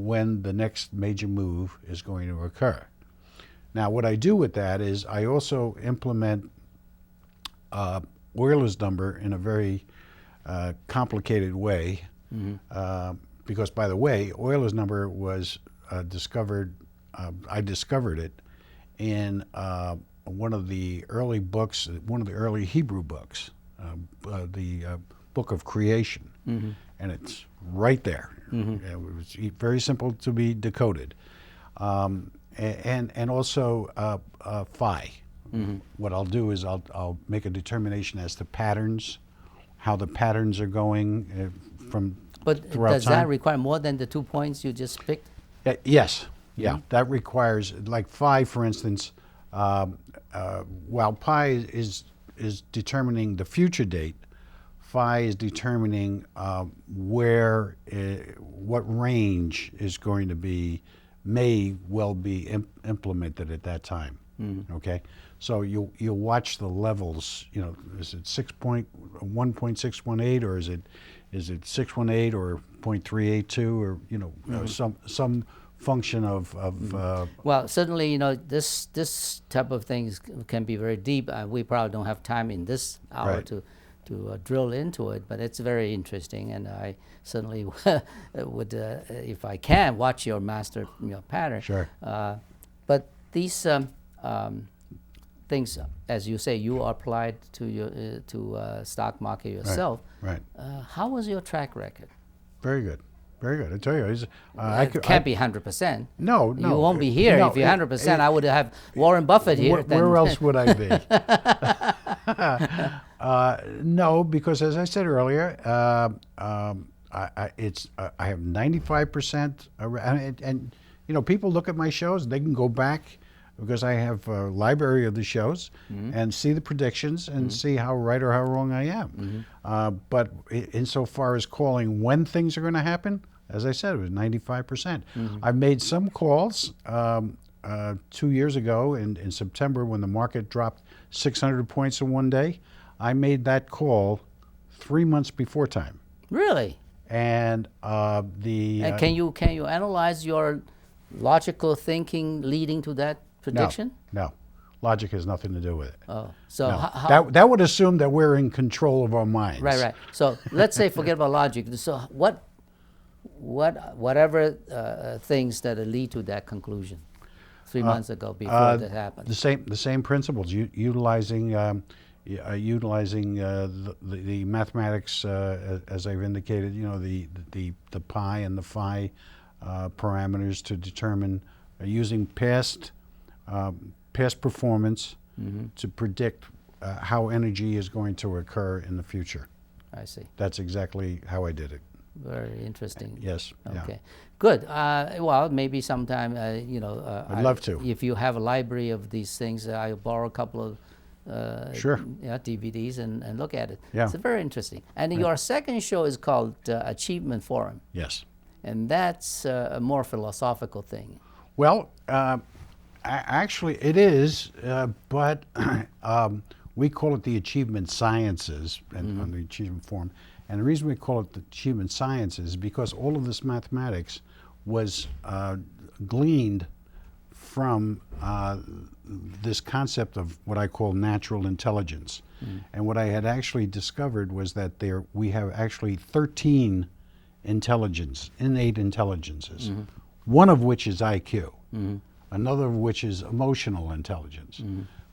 when the next major move is going to occur. Now, what I do with that is I also implement Euler's number in a very complicated way, because, by the way, Euler's number was discovered. I discovered it in one of the early books, one of the early Hebrew books, the Book of Creation, and it's right there. It was very simple to be decoded, and also phi. What I'll do is I'll make a determination as to patterns, how the patterns are going from But throughout does time. that require more than the 2 points you just picked? Yes, yeah, that requires, like phi, for instance, while pi is determining the future date, phi is determining what range is going to be, may well be implemented at that time. Okay, so you'll watch the levels. You know, is it 1.618 or is it 618 or 0.382 or some function of Well, certainly, you know, this type of things can be very deep. We probably don't have time in this hour Right. to drill into it, but it's very interesting, and I certainly would, if I can, watch your master pattern. Sure. But these things, as you say, you applied to your stock market yourself. Right. How was your track record? Very good. Very good. I tell you, It can't be 100%. No. You won't be here. No, If you're 100%, I would have Warren Buffett here. Where else would I be? No, because as I said earlier, I have 95%, and people look at my shows. They can go back because I have a library of the shows and see the predictions and see how right or how wrong I am. But insofar as calling when things are going to happen, as I said, it was 95%. I've made some calls 2 years ago in September when the market dropped 600 points in one day. I made that call 3 months before time. Really? And And can you analyze your logical thinking leading to that prediction? No. Logic has nothing to do with it. Oh, so No. how That would assume that we're in control of our minds. right. So let's say forget about logic. So whatever things that lead to that conclusion 3 months ago before that happened. The same principles, utilizing the mathematics as I've indicated. The pi and the phi parameters to determine using past performance to predict how energy is going to occur in the future. I see. That's exactly how I did it. Very interesting. Yes. Okay. Yeah. Good. Well, maybe sometime, I'd love to. If you have a library of these things, I'll borrow a couple of Sure. DVDs and look at it. Yeah. It's very interesting. And your second show is called Achievement Forum, Yes. and that's a more philosophical thing. Well, actually, it is, but we call it the Achievement Sciences on the Achievement Forum. And the reason we call it the Achievement Sciences is because all of this mathematics was gleaned from this concept of what I call natural intelligence. And what I had actually discovered was that we have actually 13 innate intelligences, one of which is IQ, another of which is emotional intelligence.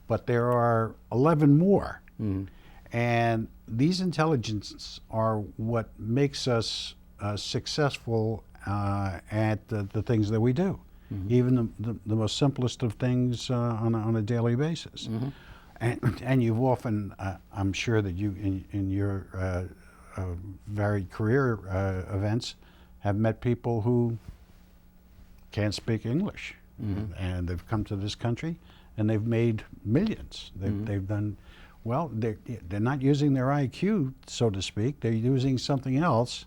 But there are 11 more. And these intelligences are what makes us successful at the things that we do, even the most simplest of things on a daily basis. And you've often, I'm sure that you, in your varied career events, have met people who can't speak English, and they've come to this country and they've made millions. They've done well. They're not using their IQ, so to speak. They're using something else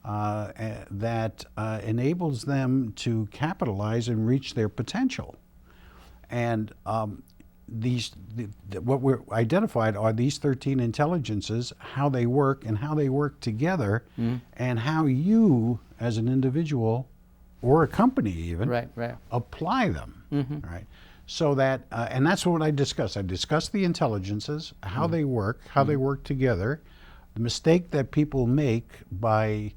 that enables them to capitalize and reach their potential. And what we're identified are these 13 intelligences, how they work and how they work together, and how you, as an individual, or a company even, Right, right. apply them, right? So that, and that's what I discuss. I discuss the intelligences, how they work, how they work together, the mistake that people make by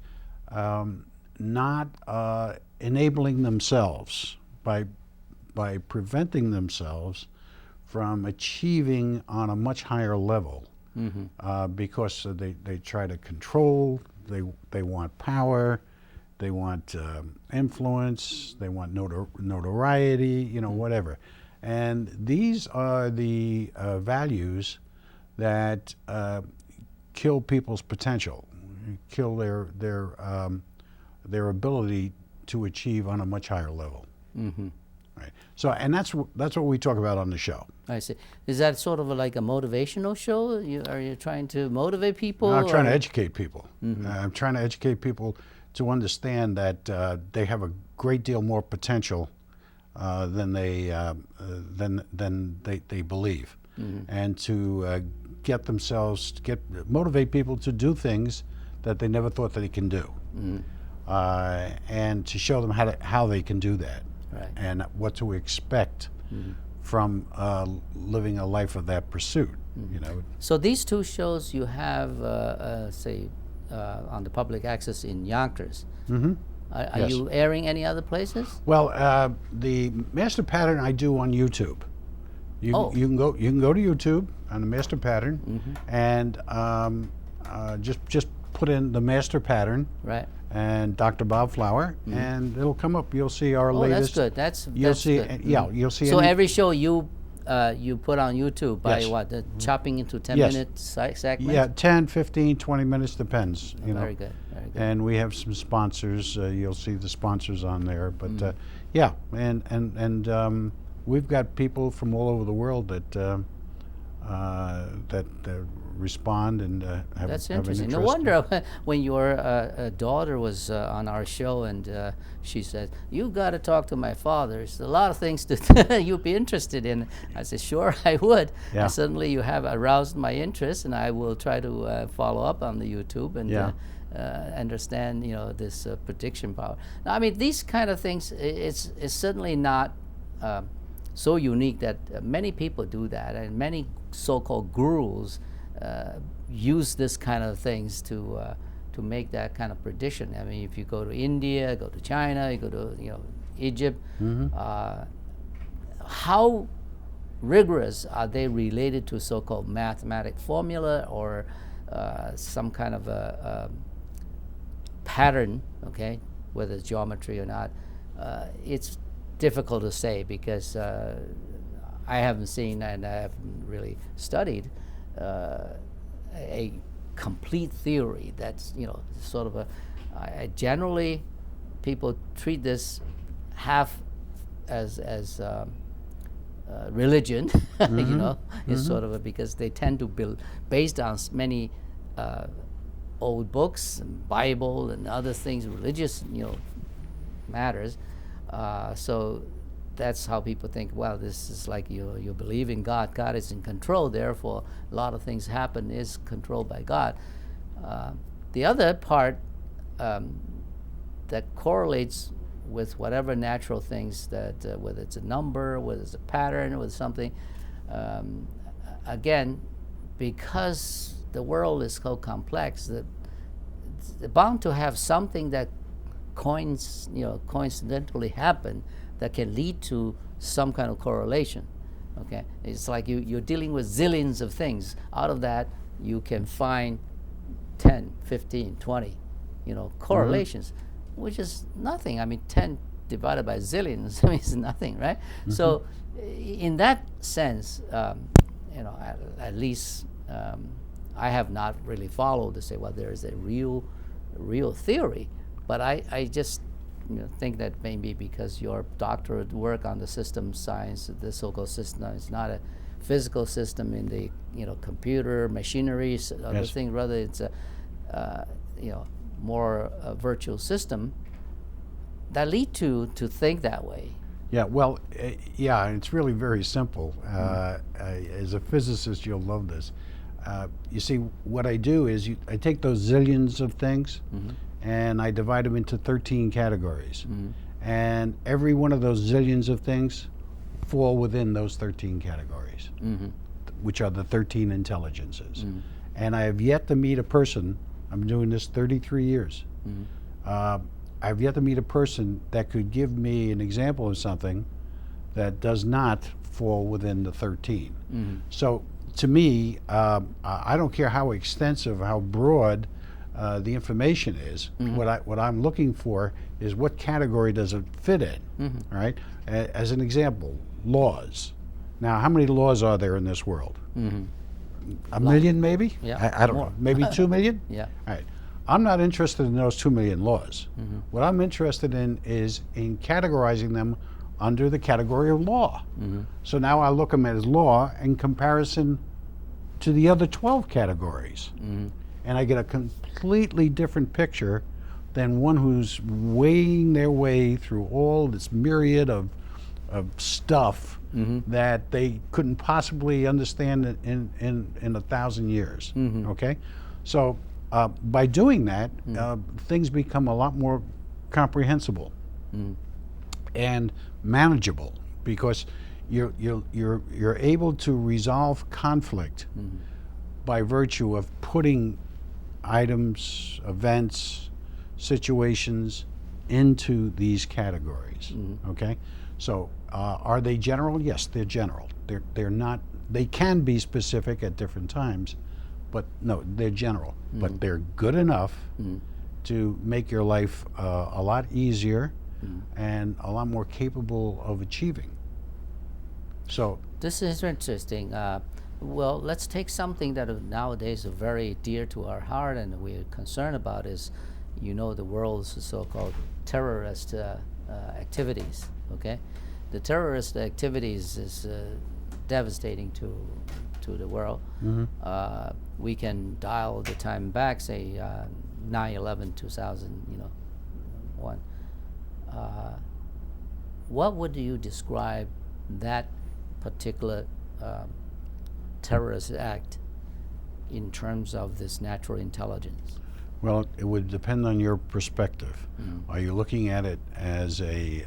not enabling themselves, by preventing themselves from achieving on a much higher level, because they try to control, they want power, they want influence, they want notoriety, whatever. And these are the values that kill people's potential, kill their ability to achieve on a much higher level. Right. So, and that's what we talk about on the show. I see. Is that sort of like a motivational show? Are you trying to motivate people? I'm trying to educate people. I'm trying to educate people to understand that they have a great deal more potential than they believe, and to motivate people to do things that they never thought that they can do, and to show them how they can do that, Right. and what to expect from living a life of that pursuit. So these two shows you have, say, on the public access in Yonkers. Are Yes. you airing any other places? Well, the master pattern I do on YouTube. You can go to YouTube on the master pattern, and just put in the master pattern, Right. and Dr. Bob Flower, and it'll come up. You'll see our Oh, latest. that's good. You'll That's see, good. yeah. You'll see. So any- every show you put on YouTube by Yes. what? Chopping into 10 Yes. minute segments? yeah, 10, 15, 20 minutes depends. Very good. Very good. And we have some sponsors. You'll see the sponsors on there. But yeah, and we've got people from all over the world that respond and have. That's have an interesting. No interest. wonder when your daughter was on our show and she said, "You got to talk to my father. There's a lot of things that you'd be interested in." I said, "Sure, I would." Yeah. And suddenly you have aroused my interest, and I will try to follow up on the YouTube and Yeah. understand, this prediction power. Now, I mean, these kind of things. It's certainly not so unique that many people do that, and many so-called gurus use this kind of things to make that kind of prediction. I mean, if you go to India, go to China, you go to Egypt, how rigorous are they related to so-called mathematic formula or some kind of a pattern? Okay, whether it's geometry or not, it's difficult to say because I haven't seen and I haven't really studied a complete theory that's sort of I generally people treat this half as religion, it's sort of because they tend to build based on many old books and Bible and other things, religious matters. So that's how people think, well, this is like you believe in God. God is in control, therefore a lot of things happen is controlled by God. The other part that correlates with whatever natural things that, whether it's a number, whether it's a pattern, whether something, again, because the world is so complex, that it's bound to have something that coincidentally happen that can lead to some kind of correlation. Okay, it's like you're dealing with zillions of things. Out of that, you can find 10, 15, 20, correlations, which is nothing. I mean, 10 divided by zillions is nothing, right? So, in that sense, at least I have not really followed to say, well, there is a real theory, but I just think that maybe because your doctorate work on the system science, the so-called system is not a physical system in the computer machinery other Yes. thing, rather it's a more virtual system that lead to think that way. Yeah, well, yeah, it's really very simple. As a physicist, you'll love this. You see, what I do is I take those zillions of things and I divide them into 13 categories. And every one of those zillions of things fall within those 13 categories, which are the 13 intelligences. And I have yet to meet a person, I'm doing this 33 years, I've yet to meet a person that could give me an example of something that does not fall within the 13. So to me, I don't care how extensive, how broad the information is. What I'm looking for is what category does it fit in, right? As an example, laws. Now, how many laws are there in this world? A million, maybe? Yeah, I don't more. know. Maybe 2 million? Yeah. All right. I'm not interested in those 2 million laws. What I'm interested in is in categorizing them under the category of law. So now I look at them as law in comparison to the other 12 categories. And I get a completely different picture than one who's weighing their way through all this myriad of stuff that they couldn't possibly understand in 1,000 years. Okay? So by doing that, things become a lot more comprehensible and manageable, because you're able to resolve conflict by virtue of putting items, events, situations into these categories. Okay, so are they general? Yes, they're general. They're not. They can be specific at different times, but no, they're general. But they're good enough to make your life a lot easier and a lot more capable of achieving. So This is interesting. Well, let's take something that nowadays are very dear to our heart and we're concerned about is, the world's so-called terrorist activities. Okay, the terrorist activities is devastating to the world. We can dial the time back, say 9/11, 2001. What would you describe that particular terrorist act in terms of this natural intelligence? well, it would depend on your perspective. Are you looking at it as a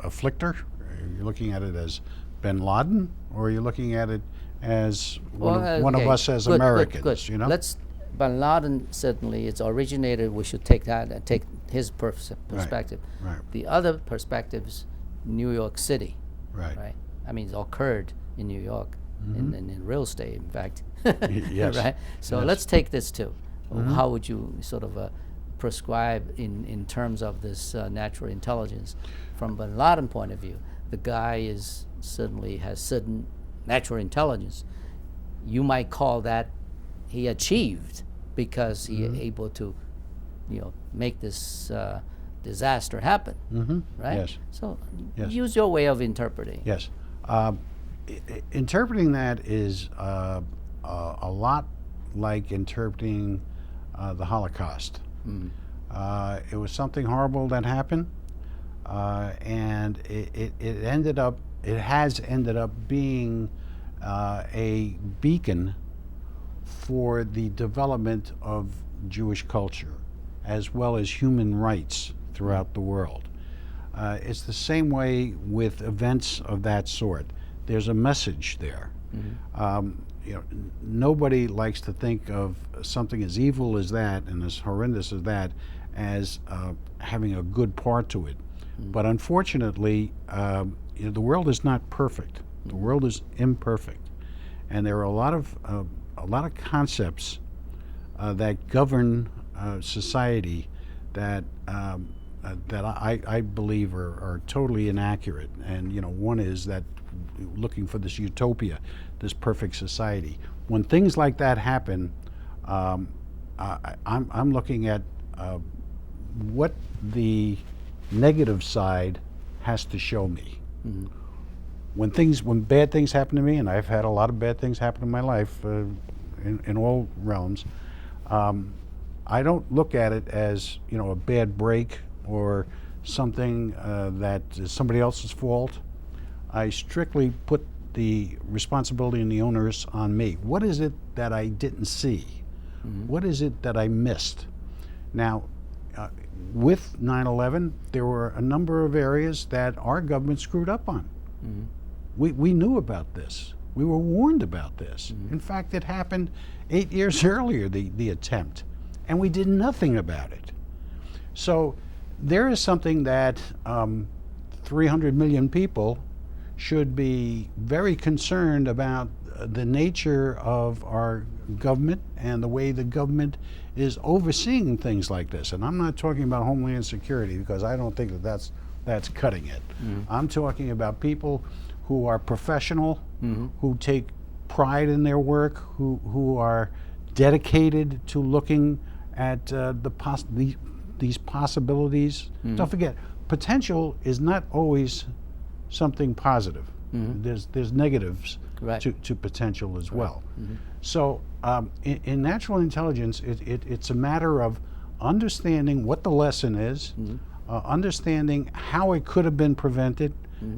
afflictor? Are you looking at it as Bin Laden, or are you looking at it as one of okay. us as Good, Americans? Good. Let's. Bin Laden certainly it's originated. We should take that and take his perspective. Right. The other perspectives, New York City. Right. I mean, it occurred in New York, in real estate, in fact. Yes. Right. So Yes. let's take this too. How would you sort of prescribe in terms of this natural intelligence from Bin Laden point of view? The guy certainly has certain natural intelligence. You might call that he achieved because he able to, make this disaster happen. Right. Yes. So Yes. use your way of interpreting. Yes. Interpreting that is a lot like interpreting the Holocaust. It was something horrible that happened, and it has ended up being a beacon for the development of Jewish culture, as well as human rights throughout the world. It's the same way with events of that sort. There's a message there. Nobody likes to think of something as evil as that and as horrendous as that as having a good part to it. But unfortunately, the world is not perfect. The world is imperfect, and there are a lot of concepts that govern society that I believe are totally inaccurate. And one is that looking for this utopia, this perfect society. When things like that happen, I'm looking at what the negative side has to show me. When bad things happen to me, and I've had a lot of bad things happen in my life in all realms, I don't look at it as a bad break or something that is somebody else's fault. I strictly put the responsibility and the onus on me. What is it that I didn't see? What is it that I missed? Now, with 9/11, there were a number of areas that our government screwed up on. We knew about this. We were warned about this. In fact, it happened 8 years earlier, the attempt, and we did nothing about it. So there is something that 300 million people should be very concerned about the nature of our government and the way the government is overseeing things like this. And I'm not talking about Homeland Security, because I don't think that that's cutting it. I'm talking about people who are professional, who take pride in their work, who are dedicated to looking at these possibilities. Don't forget, potential is not always something positive. There's negatives to potential as well. So in natural intelligence, it's a matter of understanding what the lesson is, understanding how it could have been prevented,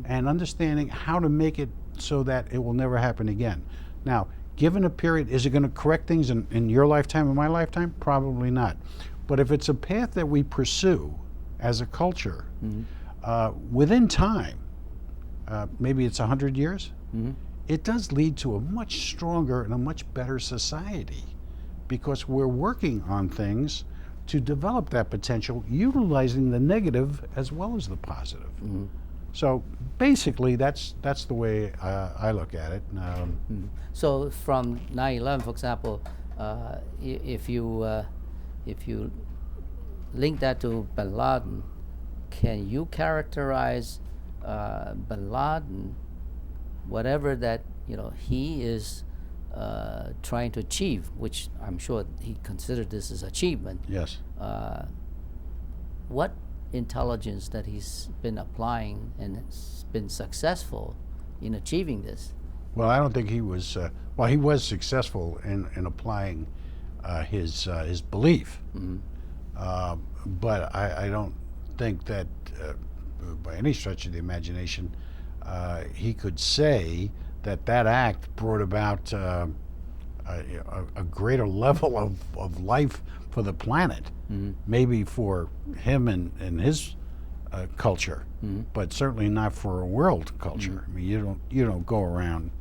and understanding how to make it so that it will never happen again. Now, given a period, is it going to correct things in your lifetime or my lifetime? Probably not. But if it's a path that we pursue as a culture, within time, maybe it's 100 years, it does lead to a much stronger and a much better society, because we're working on things to develop that potential, utilizing the negative as well as the positive. So basically, that's the way I look at it. So from 9/11, for example, if you link that to Bin Laden, can you characterize Bin Laden, whatever that he is trying to achieve, which I'm sure he considered this as achievement? Yes. What intelligence that he's been applying and has been successful in achieving this? Well, I don't think he was. Well, he was successful in applying his belief, but I don't think that by any stretch of the imagination he could say that act brought about a greater level of life for the planet. Maybe for him and his culture, but certainly not for a world culture. I mean, you don't go around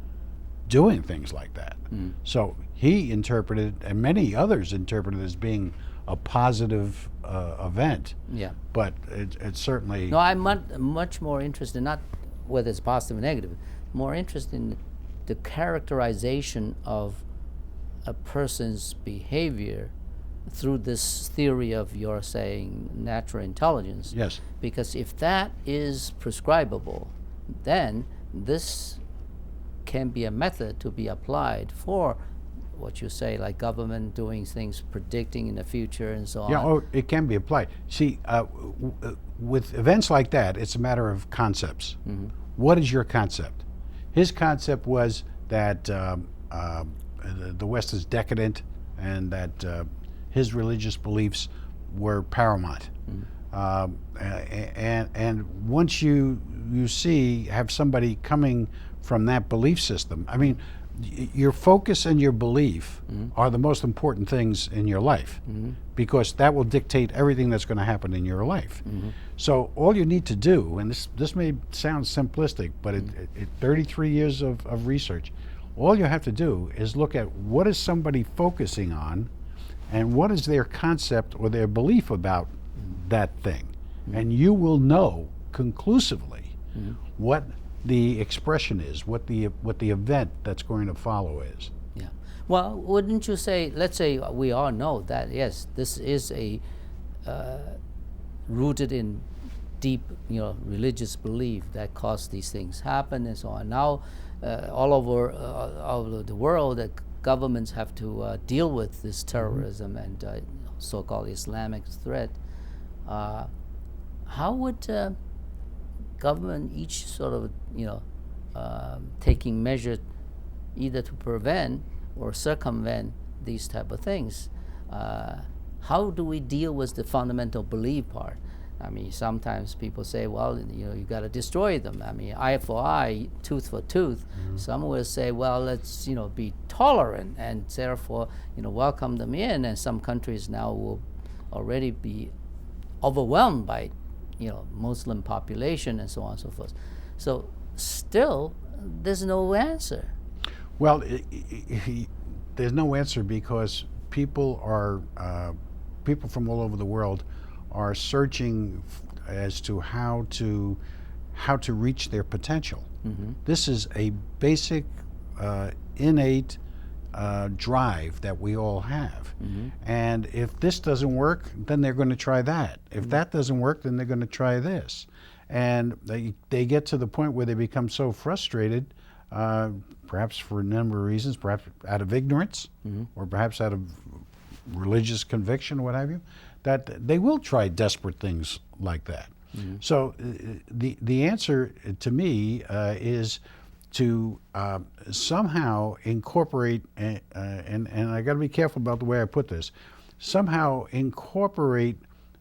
doing things like that. So he interpreted, and many others interpreted, as being a positive event. Yeah. But it's certainly. No, I'm much more interested, not whether it's positive or negative, more interested in the characterization of a person's behavior through this theory of your saying natural intelligence. Yes. Because if that is prescribable, then this can be a method to be applied for what you say, like government doing things, predicting in the future and so on. Yeah, it can be applied. See, with events like that, it's a matter of concepts. What is your concept? His concept was that the West is decadent, and that his religious beliefs were paramount. And once you have somebody coming from that belief system, I mean, your focus and your belief are the most important things in your life, because that will dictate everything that's going to happen in your life. So all you need to do, and this may sound simplistic, but 33 years of research, all you have to do is look at what is somebody focusing on, and what is their concept or their belief about that thing. And you will know conclusively what the expression is, what the event that's going to follow is. Yeah. Well, wouldn't you say, let's say we all know that, yes, this is a rooted in deep, religious belief that caused these things happen and so on. Now, all over the world, that governments have to deal with this terrorism and so-called Islamic threat. How would government each sort of, taking measures either to prevent or circumvent these type of things? How do we deal with the fundamental belief part? I mean, sometimes people say, well, you got to destroy them. I mean, eye for eye, tooth for tooth. Some will say, well, let's, be tolerant and therefore, welcome them in. And some countries now will already be overwhelmed by, Muslim population and so on and so forth. So still, there's no answer. Well, there's no answer because people from all over the world are searching as to how to reach their potential. This is a basic, innate drive that we all have. And if this doesn't work, then they're going to try that. If that doesn't work, then they're going to try this. And they get to the point where they become so frustrated, perhaps for a number of reasons, perhaps out of ignorance, or perhaps out of religious conviction, what have you, that they will try desperate things like that. So the answer to me is to somehow incorporate, and I got to be careful about the way I put this, somehow incorporate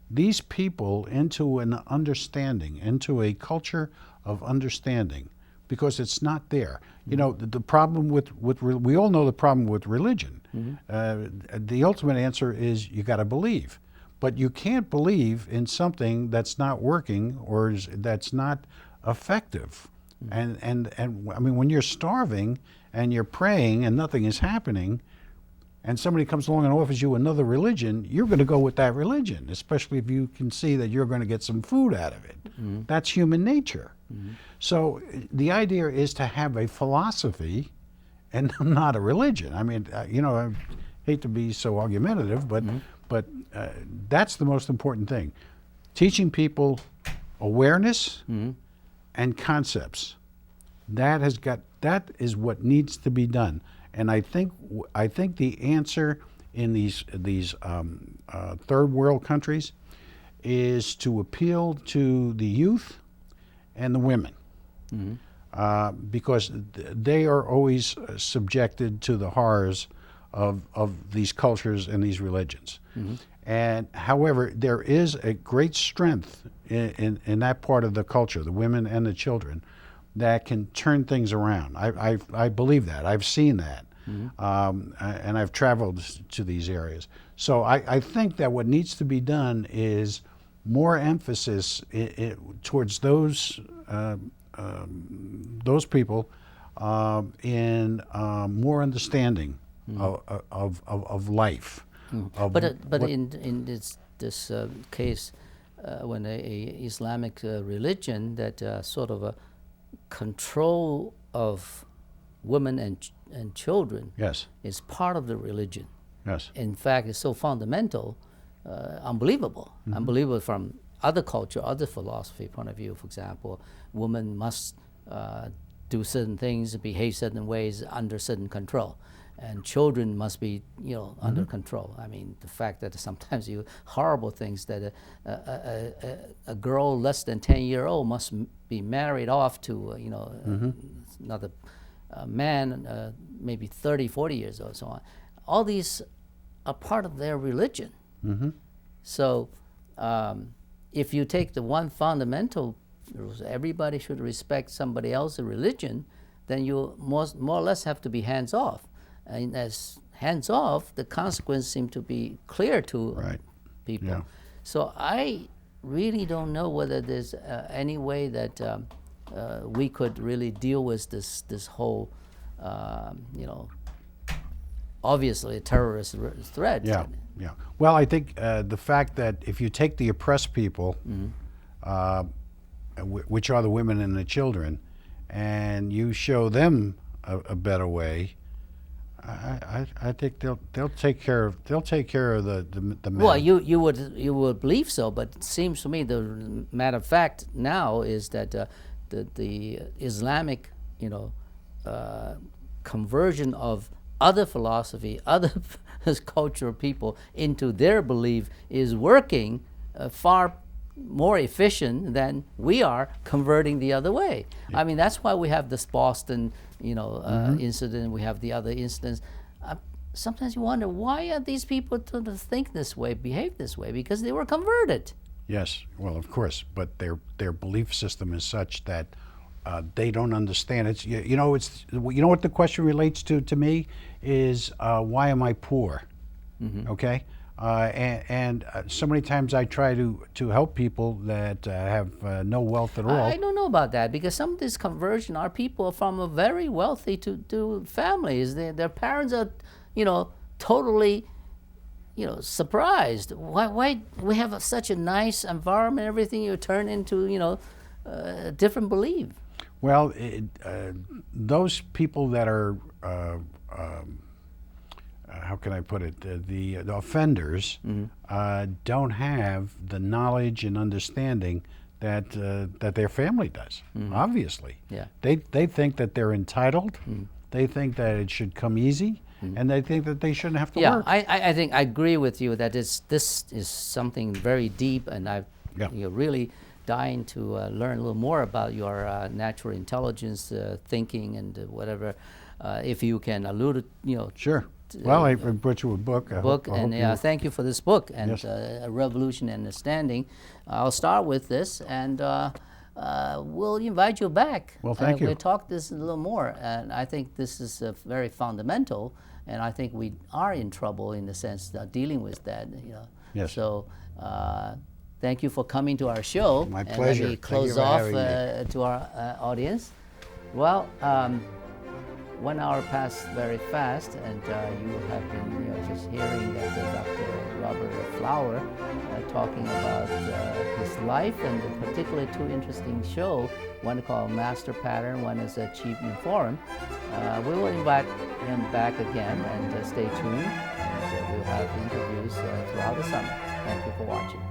these people into an understanding, into a culture of understanding, because it's not there. The problem with we all know the problem with religion. The ultimate answer is you got to believe, but you can't believe in something that's not working or that's not effective. And I mean, when you're starving and you're praying and nothing is happening, and somebody comes along and offers you another religion, you're going to go with that religion, especially if you can see that you're going to get some food out of it. That's human nature. So the idea is to have a philosophy and not a religion. I mean, I hate to be so argumentative, but that's the most important thing. Teaching people awareness and concepts. That is what needs to be done. And I think the answer in these third world countries is to appeal to the youth and the women, because they are always subjected to the horrors of these cultures and these religions. And however, there is a great strength in that part of the culture, the women and the children, that can turn things around. I believe that. I've seen that. And I've traveled to these areas. So I think that what needs to be done is more emphasis towards those people in more understanding of life. But in this case, when a Islamic religion that sort of a control of women and children is part of the religion. In fact, it's so fundamental, unbelievable. Unbelievable from other culture, other philosophy point of view. For example, women must do certain things, behave certain ways under certain control. And children must be, under control. I mean, the fact that sometimes horrible things that a girl less than 10-year-old must be married off to, another man, maybe 30, 40 years old, so on. All these are part of their religion. So if you take the one fundamental rules, everybody should respect somebody else's religion, then you more or less have to be hands off. And as hands off, the consequences seem to be clear to people. So I really don't know whether there's any way that we could really deal with this whole, obviously a terrorist threat. Well, I think the fact that if you take the oppressed people, which are the women and the children, and you show them a better way, I think they'll take care of the men. Well, you would believe so, but it seems to me the matter of fact now is that the Islamic conversion of other philosophy, other cultural people into their belief is working far more efficient than we are converting the other way. I mean, that's why we have this Boston incident, we have the other incidents. Sometimes you wonder, why are these people to think this way, behave this way? Because they were converted. Yes, well, of course, but their belief system is such that they don't understand. It's you know what the question relates to me is why am I poor? Okay, and so many times I try to help people that have no wealth at all. I don't know about that because some of this conversion are people from a very wealthy to families. Their parents are, totally, surprised. Why we have such a nice environment, everything you turn into, a different belief. Well, those people that are how can I put it? The offenders don't have the knowledge and understanding that their family does. Obviously, Yeah. They think that they're entitled. They think that it should come easy, and they think that they shouldn't have to Yeah, work. I think I agree with you that this is something very deep, and Yeah. you're really dying to learn a little more about your natural intelligence thinking and whatever. If you can allude, Sure. Well, I brought you a book. I book, hope and you- thank you for this book and Yes. A Revolution in Understanding. I'll start with this, and we'll invite you back. Well, thank you. We'll talk this a little more, and I think this is very fundamental, and I think we are in trouble in the sense of dealing with that. Yes. So. Thank you for coming to our show. My And pleasure. let me Thank you close for off having me. to our audience. Well, 1 hour passed very fast, and you have been just hearing that Dr. Robert Flower talking about his life, and particularly two interesting shows. One called Master Pattern, one is Achievement Forum. We will invite him back again, and stay tuned. And we'll have interviews throughout the summer. Thank you for watching.